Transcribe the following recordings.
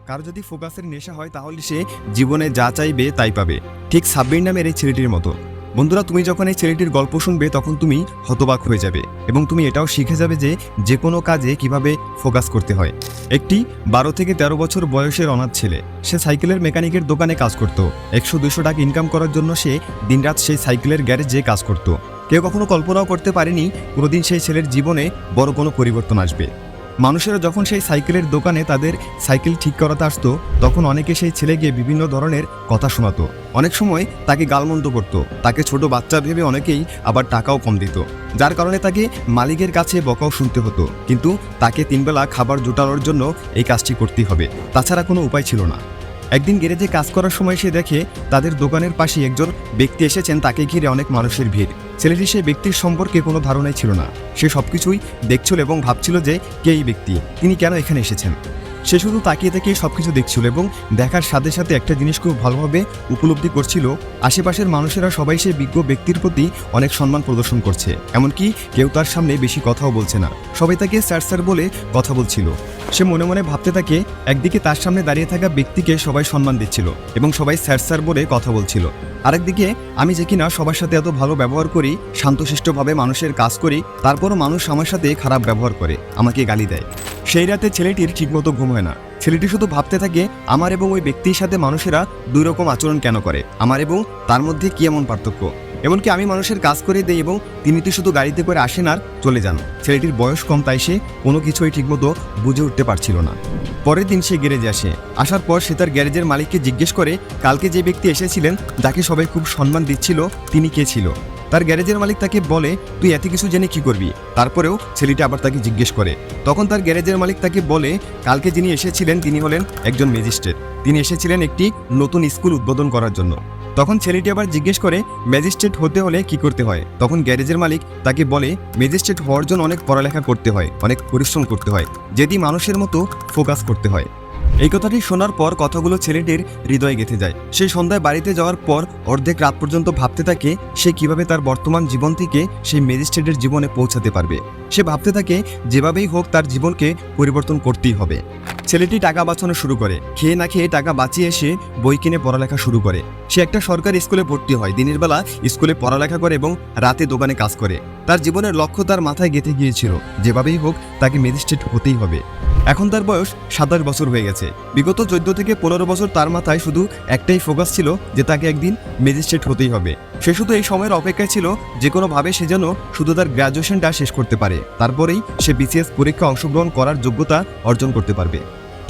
কারো যদি ফোকাসের নেশা হয় তাহলে সে জীবনে যা চাইবে তাই পাবে, ঠিক সাব্বির নামের এই ছেলেটির মতো। বন্ধুরা, তুমি যখন এই ছেলেটির গল্প শুনবে তখন তুমি হতবাক হয়ে যাবে এবং তুমি এটাও শিখে যাবে যে কোনো কাজে কিভাবে ফোকাস করতে হয়। একটি 12 থেকে 13 বছর বয়সের অনাথ ছেলে, সে সাইকেলের মেকানিকের দোকানে কাজ করত। 100-200 টাকা ইনকাম করার জন্য সে দিনরাত সেই সাইকেলের গ্যারেজে কাজ করত। কেউ কখনো কল্পনাও করতে পারেনি কোনোদিন সেই ছেলের জীবনে বড় কোনো পরিবর্তন আসবে। মানুষেরা যখন সেই সাইকেলের দোকানে তাদের সাইকেল ঠিক করাতে আসতো তখন অনেকে সেই ছেলেকে বিভিন্ন ধরনের কথা শোনাতো। অনেক সময় তাকে গালমন্দ করতো, তাকে ছোট বাচ্চা ভেবে অনেকেই আবার টাকাও কম দিত, যার কারণে তাকে মালিকের কাছে বকাও শুনতে হতো। কিন্তু তাকে 3 বেলা খাবার জোটানোর জন্য এই কাজটি করতেই হবে, তাছাড়া কোনো উপায় ছিল না। একদিন গ্যারেজে কাজ করার সময় সে দেখে তাদের দোকানের পাশে একজন ব্যক্তি এসেছেন, তাকে ঘিরে অনেক মানুষের ভিড়। ছেলেটি সেই ব্যক্তির সম্পর্কে কোনো ধারণাই ছিল না, সে সবকিছুই দেখছিল এবং ভাবছিল যে কে এই ব্যক্তি, তিনি কেন এখানে এসেছেন। সে শুধু তাকিয়ে তাকিয়ে সবকিছু দেখছিল এবং দেখার সাথে সাথে একটা জিনিস খুব ভালোভাবে উপলব্ধি করছিল, আশেপাশের মানুষেরা সবাই সেই বিজ্ঞ ব্যক্তির প্রতি অনেক সম্মান প্রদর্শন করছে, এমনকি কেউ তার সামনে বেশি কথাও বলছে না, সবাই তাকে স্যার স্যার বলে কথা বলছিল। সে মনে মনে ভাবতে থাকে, একদিকে তার সামনে দাঁড়িয়ে থাকা ব্যক্তিকে সবাই সম্মান দিচ্ছিল এবং সবাই স্যার স্যার বলে কথা বলছিল, আরেকদিকে আমি যে কিনা সবার সাথে এত ভালো ব্যবহার করি, শান্তশিষ্টভাবে মানুষের কাজ করি, তারপরও মানুষ আমার সাথে খারাপ ব্যবহার করে, আমাকে গালি দেয়। সেই রাতে ছেলেটির ঠিকমতো ঘুম হয় না। ছেলেটি শুধু ভাবতে থাকে, আমার এবং ওই ব্যক্তির সাথে মানুষেরা 2 রকম আচরণ কেন করে, আমার এবং তার মধ্যে কি এমন পার্থক্য। এমনকি আমি মানুষের কাজ করে দেই এবং তিনি তো শুধু গাড়িতে করে আসেন আর চলে যান। ছেলেটির বয়স কম, তাই সে কোনো কিছুই ঠিকমতো বুঝে উঠতে পারছিল না। পরের দিন সে গ্যারেজে আসে। আসার পর সে তার গ্যারেজের মালিককে জিজ্ঞেস করে কালকে যে ব্যক্তি এসেছিলেন, যাকে সবাই খুব সম্মান দিচ্ছিল, তিনি কে ছিল। তার গ্যারেজের মালিক তাকে বলে, তুই এত কিছু জেনে কি করবি। তারপরেও ছেলেটি আবার তাকে জিজ্ঞেস করে। তখন তার গ্যারেজের মালিক তাকে বলে, কালকে যিনি এসেছিলেন তিনি হলেন একজন ম্যাজিস্ট্রেট, তিনি এসেছিলেন একটি নতুন স্কুল উদ্বোধন করার জন্য। তখন ছেলেটি আবার জিজ্ঞেস করে, ম্যাজিস্ট্রেট হতে হলে কি করতে হয়। তখন গ্যারেজের মালিক তাকে বলে, ম্যাজিস্ট্রেট হওয়ার জন্য অনেক পড়ালেখা করতে হয়, অনেক পরিশ্রম করতে হয়, যেটি মানুষের মতো ফোকাস করতে হয়। এই কথাটি শোনার পর কথাগুলো ছেলেটির হৃদয়ে গেঁথে যায়। সেই সন্ধ্যায় বাড়িতে যাওয়ার পর অর্ধেক রাত পর্যন্ত ভাবতে থাকে সে কিভাবে তার বর্তমান জীবন থেকে সেই ম্যাজিস্ট্রেটের জীবনে পৌঁছাতে পারবে। সে ভাবতে থাকে যেভাবেই হোক তার জীবনকে পরিবর্তন করতেই হবে। ছেলেটি টাকা বাঁচানো শুরু করে, খেয়ে না খেয়ে টাকা বাঁচিয়ে সে বই কিনে পড়ালেখা শুরু করে। সে একটা সরকারি স্কুলে ভর্তি হয়, দিনের বেলা স্কুলে পড়ালেখা করে এবং রাতে দোকানে কাজ করে। তার জীবনের লক্ষ্য তার মাথায় গেঁথে গিয়েছিল, যেভাবেই হোক তাকে ম্যাজিস্ট্রেট হতেই হবে। এখন তার বয়স 27 বছর হয়ে গেছে। বিগত 14 থেকে 15 বছর তার মাথায় শুধু একটাই ফোকাস ছিল যে তাকে একদিন ম্যাজিস্ট্রেট হতেই হবে। সে শুধু এই সময়ের অপেক্ষায় ছিল যে কোনোভাবে সে যেন শুধু তার গ্র্যাজুয়েশনটা শেষ করতে পারে, তারপরেই সে বিসিএস পরীক্ষা অংশগ্রহণ করার যোগ্যতা অর্জন করতে পারবে।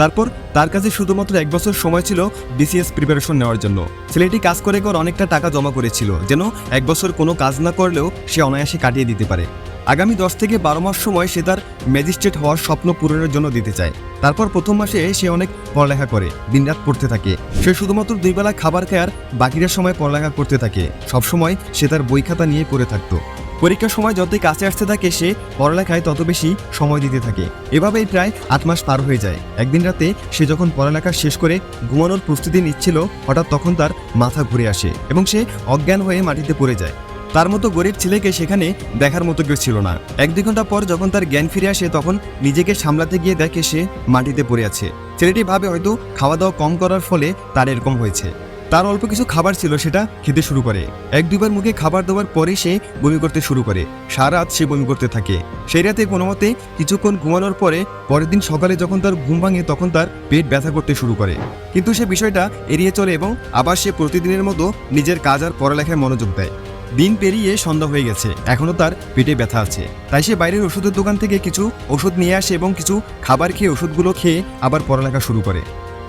তারপর তার কাছে শুধুমাত্র 1 বছর সময় ছিল বিসিএস প্রিপারেশন নেওয়ার জন্য। ছেলেটি কাজ করে অনেকটা টাকা জমা করেছিল, যেন 1 বছর কোনো কাজ না করলেও সে অনায়াসে কাটিয়ে দিতে পারে। আগামী 10 থেকে 12 মাস সময় সে তার ম্যাজিস্ট্রেট হওয়ার স্বপ্ন পূরণের জন্য দিতে চায়। তারপর প্রথম মাসে সে অনেক পড়ালেখা করে, দিনরাত পড়তে থাকে। সে শুধুমাত্র 2 বেলা খাবার খায় আর বাকিটা সময় পড়ালেখা করতে থাকে। সবসময় সে তার বই খাতা নিয়ে পড়ে থাকতো। পরীক্ষার সময় যতই কাছে আসতে থাকে সে পড়ালেখায় তত বেশি সময় দিতে থাকে। এভাবেই প্রায় 8 মাস পার হয়ে যায়। একদিন রাতে সে যখন পড়ালেখা শেষ করে ঘুমানোর প্রস্তুতি নিচ্ছিল, হঠাৎ তখন তার মাথা ঘুরে আসে এবং সে অজ্ঞান হয়ে মাটিতে পড়ে যায়। তার মতো গরিব ছেলেকে সেখানে দেখার মতো কেউ ছিল না। 1-2 ঘন্টা পর যখন তার জ্ঞান ফিরে আসে তখন নিজেকে সামলাতে গিয়ে দেখে সে মাটিতে পড়ে আছে। ছেলেটি ভাবে হয়তো খাওয়া দাওয়া কম করার ফলে তার এরকম হয়েছে। তার অল্প কিছু খাবার ছিল, সেটা খেতে শুরু করে। 1-2 বার মুখে খাবার দেওয়ার পরেই সে বমি করতে শুরু করে। সারা রাত সে বমি করতে থাকে। সেই রাতে কোনো মতে কিছুক্ষণ ঘুমানোর পরে পরের দিন সকালে যখন তার ঘুম ভাঙে তখন তার পেট ব্যথা করতে শুরু করে। কিন্তু সে বিষয়টা এড়িয়ে চলে এবং আবার সে প্রতিদিনের মতো নিজের কাজ আর পড়ালেখায় মনোযোগ দেয়। দিন পেরিয়ে সন্ধ্যা হয়ে গেছে, এখনও তার পেটে ব্যথা আছে। তাই সে বাইরের ওষুধের দোকান থেকে কিছু ওষুধ নিয়ে আসে এবং কিছু খাবার খেয়ে ওষুধগুলো খেয়ে আবার পড়ালেখা শুরু করে।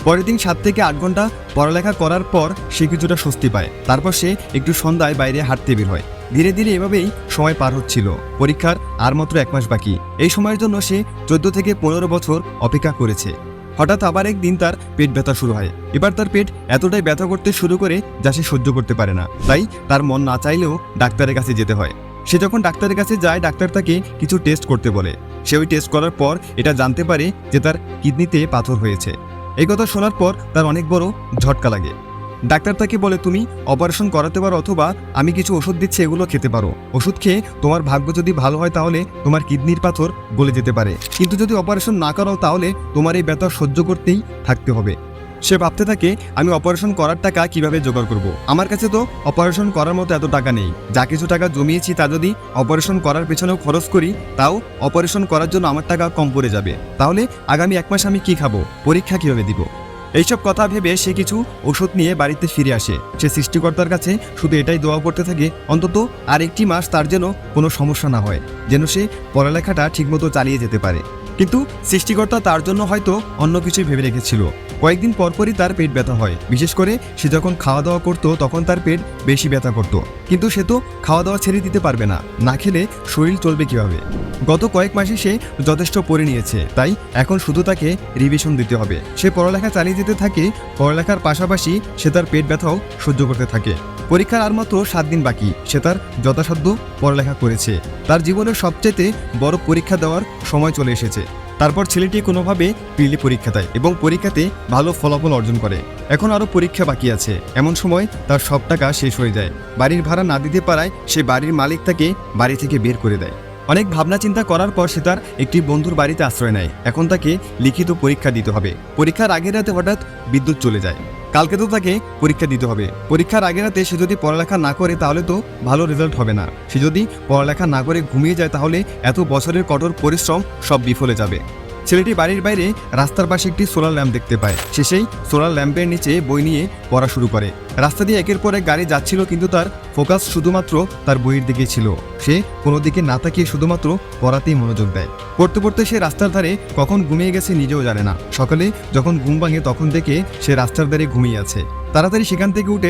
পরের দিন 7 থেকে 8 ঘন্টা পড়ালেখা করার পর সে কিছুটা স্বস্তি পায়। তারপর সে একটু সন্ধ্যায় বাইরে হাঁটতে বের হয়। ধীরে ধীরে এভাবেই সময় পার হচ্ছিল। পরীক্ষার আর মাত্র 1 মাস বাকি। এই সময়ের জন্য সে 14 থেকে 15 বছর অপেক্ষা করেছে। হঠাৎ আবার একদিন তার পেট ব্যথা শুরু হয়। এবার তার পেট এতটাই ব্যথা করতে শুরু করে যা সে সহ্য করতে পারে না। তাই তার মন না চাইলেও ডাক্তারের কাছে যেতে হয়। সে যখন ডাক্তারের কাছে যায়, ডাক্তার তাকে কিছু টেস্ট করতে বলে। সে ওই টেস্ট করার পর এটা জানতে পারে যে তার কিডনিতে পাথর হয়েছে। এই কথা শোনার পর তার অনেক বড় ঝটকা লাগে। ডাক্তার তাকে বলে তুমি অপারেশন করাতে পারো, অথবা আমি কিছু ওষুধ দিচ্ছি, এগুলো খেতে পারো। ওষুধ খেয়ে তোমার ভাগ্য যদি ভালো হয় তাহলে তোমার কিডনির পাথর গলে যেতে পারে, কিন্তু যদি অপারেশন না করো তাহলে তোমার এই ব্যথা সহ্য করতেই থাকতে হবে। সে ভাবতে থাকে আমি অপারেশন করার টাকা কিভাবে জোগাড় করব। আমার কাছে তো অপারেশন করার মতো এত টাকা নেই। যা কিছু টাকা জমিয়েছি তা যদি অপারেশন করার পেছনেও খরচ করি, তাও অপারেশন করার জন্য আমার টাকা কম পড়ে যাবে। তাহলে আগামী 1 মাস আমি কি খাবো, পরীক্ষা কিভাবে দিব? এইসব কথা ভেবে সে কিছু ওষুধ নিয়ে বাড়িতে ফিরে আসে। সে সৃষ্টিকর্তার কাছে শুধু এটাই দোয়া করতে থাকে, অন্তত আর 1টি মাস তার যেন কোনো সমস্যা না হয়, যেন সে পড়ালেখাটা ঠিকমতো চালিয়ে যেতে পারে। কিন্তু সৃষ্টিকর্তা তার জন্য হয়তো অন্য কিছুই ভেবে রেখেছিল। কয়েকদিন পরপরই তার পেট ব্যথা হয়। বিশেষ করে সে যখন খাওয়া দাওয়া করতো তখন তার পেট বেশি ব্যথা করতো। কিন্তু সে তো খাওয়া দাওয়া ছেড়ে দিতে পারবে না, না খেলে শরীর চলবে কিভাবে? গত কয়েক মাসে সে যথেষ্ট পড়ে নিয়েছে, তাই এখন শুধু তাকে রিভিশন দিতে হবে। সে পড়ালেখা চালিয়ে যেতে থাকে, পড়ালেখার পাশাপাশি সে তার পেট ব্যথাও সহ্য করতে থাকে। পরীক্ষার আর মাত্র 7 দিন বাকি। সে তার যথাসাধ্য পড়ালেখা করেছে। তার জীবনের সবচেয়ে বড় পরীক্ষা দেওয়ার সময় চলে এসেছে। তারপর ছেলেটি কোনোভাবে প্রিলি পরীক্ষা দেয় এবং পরীক্ষাতে ভালো ফলাফল অর্জন করে। এখন আরও পরীক্ষা বাকি আছে। এমন সময় তার সব টাকা শেষ হয়ে যায়। বাড়ির ভাড়া না দিতে পারায় সে বাড়ির মালিক তাকে বাড়ি থেকে বের করে দেয়। অনেক ভাবনা চিন্তা করার পর সে তার একটি বন্ধুর বাড়িতে আশ্রয় নেয়। এখন তাকে লিখিত পরীক্ষা দিতে হবে। পরীক্ষার আগের রাতে হঠাৎ বিদ্যুৎ চলে যায়। কালকে তো তাকে পরীক্ষা দিতে হবে। পরীক্ষার আগের রাতে সে যদি পড়ালেখা না করে তাহলে তো ভালো রেজাল্ট হবে না। সে যদি পড়ালেখা না করে ঘুমিয়ে যায় তাহলে এত বছরের কঠোর পরিশ্রম সব বিফলে যাবে। ছেলেটি বাড়ির বাইরে রাস্তার পাশে একটি সোলার ল্যাম্প দেখতে পায়। সে সেই সোলার ল্যাম্পের নিচে বই নিয়ে পড়া শুরু করে। রাস্তা দিয়ে একের পর এক গাড়ি যাচ্ছিল, কিন্তু তার ফোকাস শুধুমাত্র তার বইয়ের দিকে ছিল। সে কোনো দিকে না তাকিয়ে শুধুমাত্র পড়াতেই মনোযোগ দেয়। পড়তে পড়তে সে রাস্তার ধারে কখন ঘুমিয়ে গেছে নিজেও জানে না। সকালে যখন ঘুম ভাঙে তখন দেখে সে রাস্তার ধারে ঘুমিয়ে আছে। তাড়াতাড়ি সেখান থেকে উঠে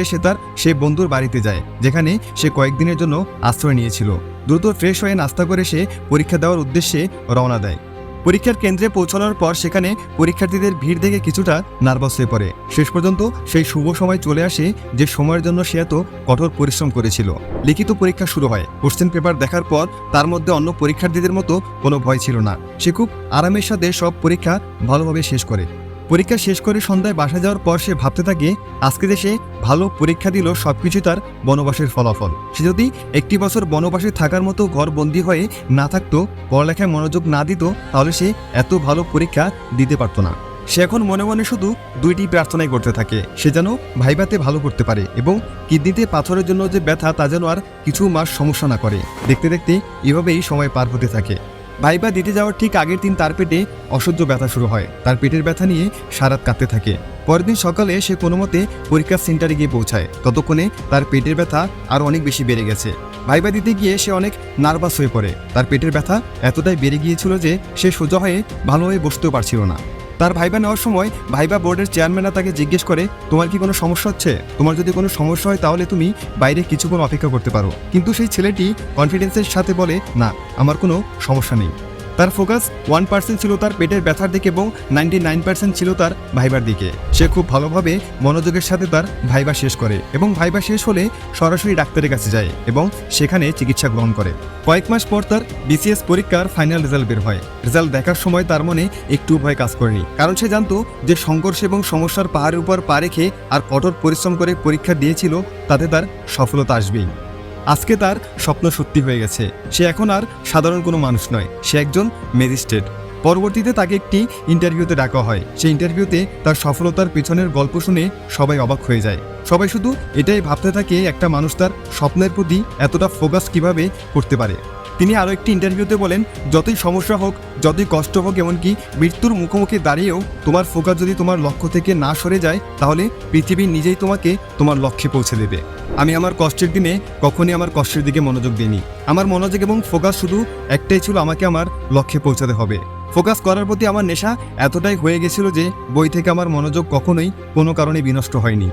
সে বন্ধুর বাড়িতে যায়, যেখানে সে কয়েকদিনের জন্য আশ্রয় নিয়েছিল। দ্রুত ফ্রেশ হয়ে নাস্তা করে সে পরীক্ষা দেওয়ার উদ্দেশ্যে রওনা দেয়। পরীক্ষার কেন্দ্রে পৌঁছানোর পর সেখানে পরীক্ষার্থীদের ভিড় দেখে কিছুটা নার্ভাস হয়ে পড়ে। শেষ পর্যন্ত সেই শুভ সময় চলে আসে যে সময়ের জন্য সে এত কঠোর পরিশ্রম করেছিল। লিখিত পরীক্ষা শুরু হয়। কোশ্চেন পেপার দেখার পর তার মধ্যে অন্য পরীক্ষার্থীদের মতো কোনো ভয় ছিল না। সে খুব আরামের সাথে সব পরীক্ষা ভালোভাবে শেষ করে। পরীক্ষা শেষ করে সন্ধ্যায় বাসা যাওয়ার পর সে ভাবতে থাকে আজকে যে সে ভালো পরীক্ষা দিল সবকিছু তার বনবাসের ফলাফল। সে যদি 1টি বছর বনবাসে থাকার মতো ঘর বন্দী হয়ে না থাকতো, পড়ালেখায় মনোযোগ না দিত, তাহলে সে এত ভালো পরীক্ষা দিতে পারতো না। সে এখন মনে মনে শুধু 2টি প্রার্থনাই করতে থাকে। সে যেন ভাইভাতে ভালো করতে পারে এবং কিডনিতে পাথরের জন্য যে ব্যথা তা যেন আর কিছু মাস সমস্যা না করে। দেখতে দেখতে এভাবেই সময় পার হতে থাকে। ভাইবা দিতে যাওয়ার ঠিক আগের দিন তার পেটে অসহ্য ব্যথা শুরু হয়। তার পেটের ব্যথা নিয়ে সারাত কাঁদতে থাকে। পরের দিন সকালে সে কোনো মতে পরীক্ষার সেন্টারে গিয়ে পৌঁছায়। ততক্ষণে তার পেটের ব্যথা আরও অনেক বেশি বেড়ে গেছে। ভাইবা দিতে গিয়ে সে অনেক নার্ভাস হয়ে পড়ে। তার পেটের ব্যথা এতটাই বেড়ে গিয়েছিল যে সে সোজা হয়ে ভালোভাবে বসতেও পারছিল না। তার ভাইবা নেওয়ার সময় ভাইবা বোর্ডের চেয়ারম্যানরা তাকে জিজ্ঞেস করে তোমার কি কোনো সমস্যা হচ্ছে? তোমার যদি কোনো সমস্যা হয় তাহলে তুমি বাইরে কিছুক্ষণ অপেক্ষা করতে পারো। কিন্তু সেই ছেলেটি কনফিডেন্সের সাথে বলে না, আমার কোনো সমস্যা নেই। তার ফোকাস 1% ছিল তার পেটের ব্যথার দিকে এবং 99% ছিল তার ভাইবার দিকে। সে খুব ভালোভাবে মনোযোগের সাথে তার ভাইবা শেষ করে এবং ভাইবা শেষ হলে সরাসরি ডাক্তারের কাছে যায় এবং সেখানে চিকিৎসা গ্রহণ করে। কয়েক মাস পর তার বিসিএস পরীক্ষার ফাইনাল রেজাল্ট বের হয়। রেজাল্ট দেখার সময় তার মনে একটু ভয় কাজ করেনি, কারণ সে জানতো যে সংঘর্ষ এবং সমস্যার পাহাড়ের উপর পা রেখে আর কঠোর পরিশ্রম করে পরীক্ষা দিয়েছিল, তাতে তার সফলতা আসবেই। আজকে তার স্বপ্ন সত্যি হয়ে গেছে। সে এখন আর সাধারণ কোনো মানুষ নয়, সে একজন ম্যাজিস্ট্রেট। পরবর্তীতে তাকে একটি ইন্টারভিউতে ডাকা হয়। সেই ইন্টারভিউতে তার সফলতার পেছনের গল্প শুনে সবাই অবাক হয়ে যায়। সবাই শুধু এটাই ভাবতে থাকে একটা মানুষ তার স্বপ্নের প্রতি এতটা ফোকাস কিভাবে করতে পারে। তিনি আরও একটি ইন্টারভিউতে বলেন, যতই সমস্যা হোক, যতই কষ্ট হোক, এমনকি মৃত্যুর মুখোমুখি দাঁড়িয়েও তোমার ফোকাস যদি তোমার লক্ষ্য থেকে না সরে যায়, তাহলে পৃথিবী নিজেই তোমাকে তোমার লক্ষ্যে পৌঁছে দেবে। আমি আমার কষ্টের দিনে কখনই আমার কষ্টের দিকে মনোযোগ দিইনি। আমার মনোযোগ এবং ফোকাস শুধু একটাই ছিল, আমাকে আমার লক্ষ্যে পৌঁছাতে হবে। ফোকাস করার প্রতি আমার নেশা এতটাই হয়ে গেছিল যে বই থেকে আমার মনোযোগ কখনোই কোনো কারণে বিনষ্ট হয়নি।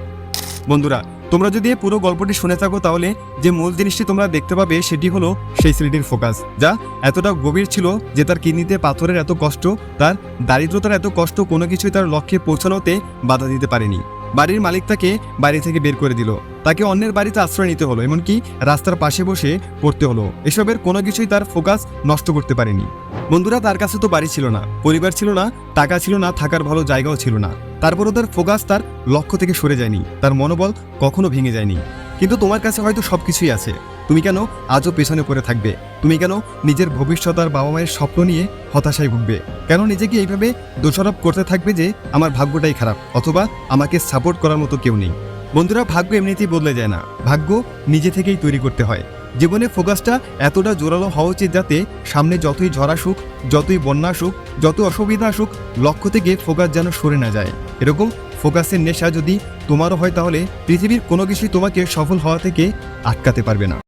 বন্ধুরা, তোমরা যদি এই পুরো গল্পটি শুনে থাকো তাহলে যে মূল জিনিসটি তোমরা দেখতে পাবে সেটি হলো সেই ছেলেটির ফোকাস, যা এতটা গভীর ছিল যে তার কিডনিতে পাথরের এত কষ্ট, তার দারিদ্রতার এত কষ্ট কোনো কিছুই তার লক্ষ্যে পৌঁছানোতে বাধা দিতে পারেনি। বাড়ির মালিক তাকে বাড়ি থেকে বের করে দিল, তাকে অন্যের বাড়িতে আশ্রয় নিতে হলো, এমনকি রাস্তার পাশে বসে পড়তে হলো। এসবের কোনো কিছুই তার ফোকাস নষ্ট করতে পারেনি। বন্ধুরা, তার কাছে তো বাড়ি ছিল না, পরিবার ছিল না, টাকা ছিল না, থাকার ভালো জায়গাও ছিল না। তারপরও তার ফোকাস তার লক্ষ্য থেকে সরে যায়নি, তার মনোবল কখনো ভেঙে যায়নি। কিন্তু তোমার কাছে হয়তো সবকিছুই আছে, তুমি কেন আজও পেছনে পড়ে থাকবে? তুমি কেন নিজের ভবিষ্যৎ আর বাবা মায়ের স্বপ্ন নিয়ে হতাশায় ভুগবে? কেন নিজেকে এইভাবে দোষারোপ করতে থাকবে যে আমার ভাগ্যটাই খারাপ, অথবা আমাকে সাপোর্ট করার মতো কেউ নেই? বন্ধুরা, ভাগ্য এমনিতেই বদলে যায় না, ভাগ্য নিজে থেকেই তৈরি করতে হয়। জীবনে ফোকাসটা এতটা জোরালো হওয়া উচিত যাতে সামনে যতই ঝড় আসুক, যতই বন্যা আসুক, যত অসুবিধা আসুক, লক্ষ্য থেকে ফোকাস যেন সরে না যায়। এরকম ফোকাসের নেশা যদি তোমারও হয়, তাহলে পৃথিবীর কোনো কিছুই তোমাকে সফল হওয়া থেকে আটকাতে পারবে না।